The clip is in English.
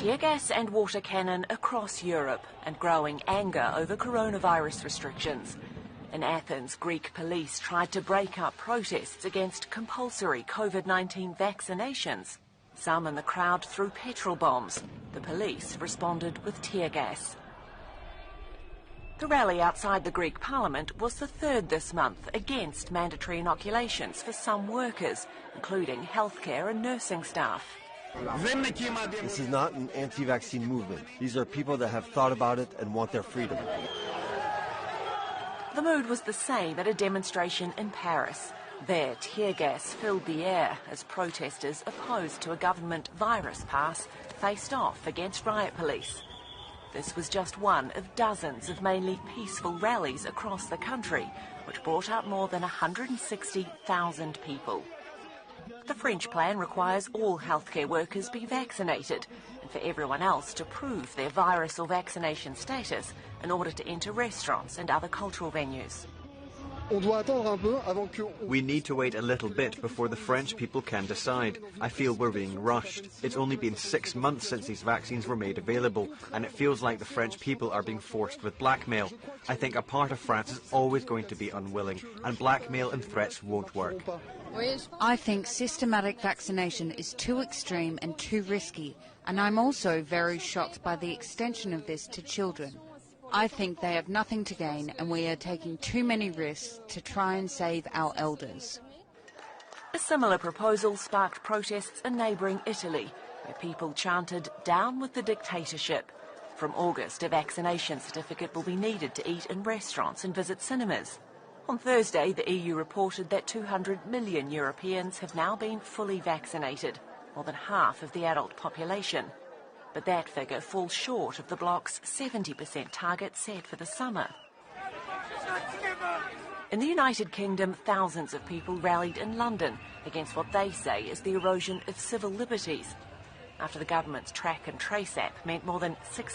Tear gas and water cannon across Europe and growing anger over coronavirus restrictions. In Athens, Greek police tried to break up protests against compulsory COVID-19 vaccinations. Some in the crowd threw petrol bombs. The police responded with tear gas. The rally outside the Greek parliament was the third this month against mandatory inoculations for some workers, including healthcare and nursing staff. This is not an anti-vaccine movement. These are people that have thought about it and want their freedom. The mood was the same at a demonstration in Paris. There, tear gas filled the air as protesters opposed to a government virus pass faced off against riot police. This was just one of dozens of mainly peaceful rallies across the country, which brought out more than 160,000 people. The French plan requires all healthcare workers be vaccinated, and for everyone else to prove their virus or vaccination status in order to enter restaurants and other cultural venues. We need to wait a little bit before the French people can decide. I feel we're being rushed. It's only been 6 months since these vaccines were made available, and it feels like the French people are being forced with blackmail. I think a part of France is always going to be unwilling, and blackmail and threats won't work. I think systematic vaccination is too extreme and too risky, and I'm also very shocked by the extension of this to children. I think they have nothing to gain, and we are taking too many risks to try and save our elders. A similar proposal sparked protests in neighbouring Italy, where people chanted, "Down with the dictatorship." From August, a vaccination certificate will be needed to eat in restaurants and visit cinemas. On Thursday, the EU reported that 200 million Europeans have now been fully vaccinated, more than half of the adult population. But that figure falls short of the bloc's 70% target set for the summer. In the United Kingdom, thousands of people rallied in London against what they say is the erosion of civil liberties, after the government's track and trace app meant more than 6